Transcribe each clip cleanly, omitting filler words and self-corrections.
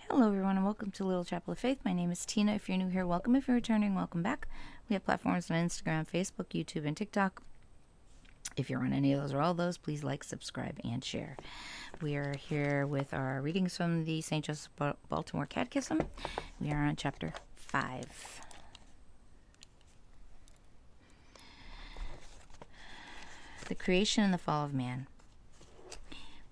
Hello, everyone, and welcome to Little Chapel of Faith. My name is Tina. If you're new here, welcome. If you're returning, welcome back. We have platforms on Instagram, Facebook, YouTube, and TikTok. If you're on any of those or all of those, please like, subscribe, and share. We are here with our readings from the St. Joseph Baltimore Catechism. We are on chapter 5. The creation and the fall of man.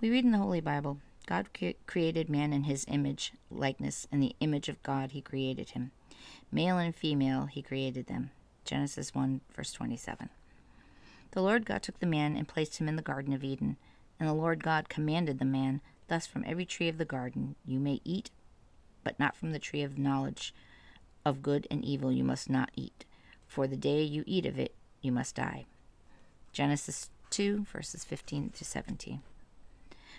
We read in the Holy Bible, God created man in his image, likeness, in the image of God he created him. Male and female he created them. Genesis 1, verse 27. The Lord God took the man and placed him in the Garden of Eden. And the Lord God commanded the man, thus from every tree of the garden you may eat, but not from the tree of knowledge of good and evil you must not eat. For the day you eat of it, you must die. Genesis 2, verses 15 to 17.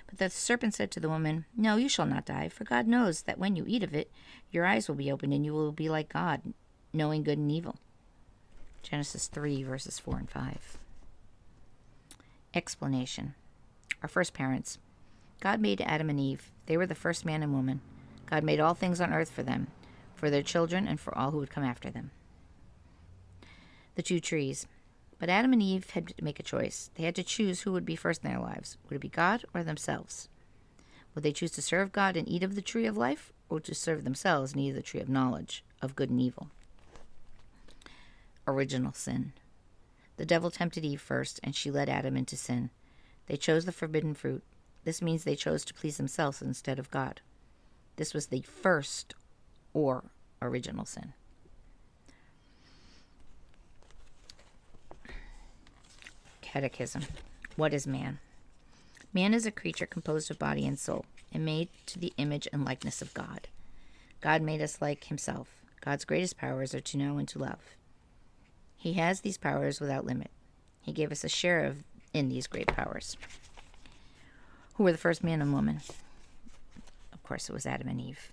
But the serpent said to the woman, No, you shall not die, for God knows that when you eat of it, your eyes will be opened, and you will be like God, knowing good and evil. Genesis 3, verses 4 and 5. Explanation. Our first parents. God made Adam and Eve. They were the first man and woman. God made all things on earth for them, for their children, and for all who would come after them. The two trees. But Adam and Eve had to make a choice. They had to choose who would be first in their lives. Would it be God or themselves? Would they choose to serve God and eat of the tree of life, or to serve themselves and eat of the tree of knowledge of good and evil? Original sin. The devil tempted Eve first, and she led Adam into sin. They chose the forbidden fruit. This means they chose to please themselves instead of God. This was the first or original sin. Catechism. What is man? Man is a creature composed of body and soul, and made to the image and likeness of God. God made us like himself. God's greatest powers are to know and to love. He has these powers without limit. He gave us a share in these great powers. Who were the first man and woman? Of course, it was Adam and Eve.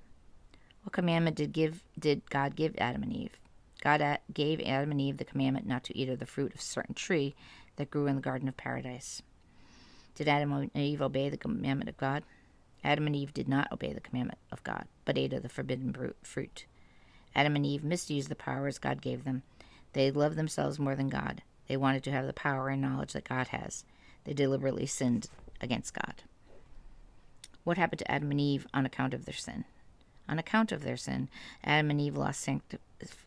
What commandment did God give Adam and Eve? God gave Adam and Eve the commandment not to eat of the fruit of a certain tree that grew in the Garden of Paradise. Did Adam and Eve obey the commandment of God? Adam and Eve did not obey the commandment of God, but ate of the forbidden fruit. Adam and Eve misused the powers God gave them. They loved themselves more than God. They wanted to have the power and knowledge that God has. They deliberately sinned against God. What happened to Adam and Eve on account of their sin? On account of their sin, Adam and Eve lost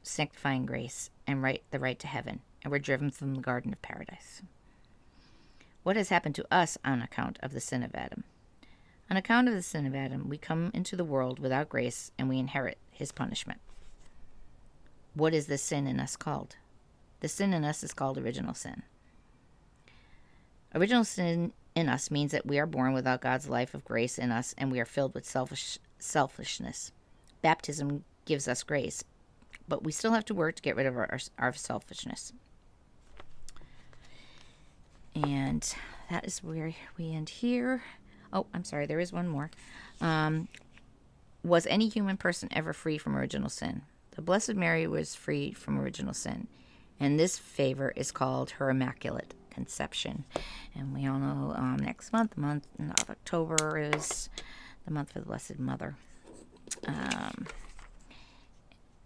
sanctifying grace and the right to heaven, and were driven from the Garden of Paradise. What has happened to us on account of the sin of Adam? On account of the sin of Adam, we come into the world without grace, and we inherit his punishment. What is the sin in us called? The sin in us is called original sin. Original sin in us means that we are born without God's life of grace in us, and we are filled with selfishness. Baptism gives us grace, but we still have to work to get rid of our selfishness. And that is where we end here. Oh, I'm sorry, there is one more. Was any human person ever free from original sin? The Blessed Mary was free from original sin, and this favor is called her Immaculate Conception. And we all know next month, the month of October, is the month for the Blessed Mother.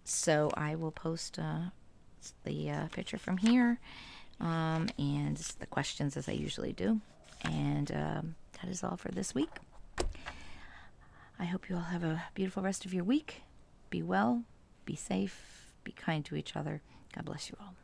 So I will post the picture from here and the questions as I usually do. And that is all for this week. I hope you all have a beautiful rest of your week. Be well, be safe, be kind to each other. God bless you all.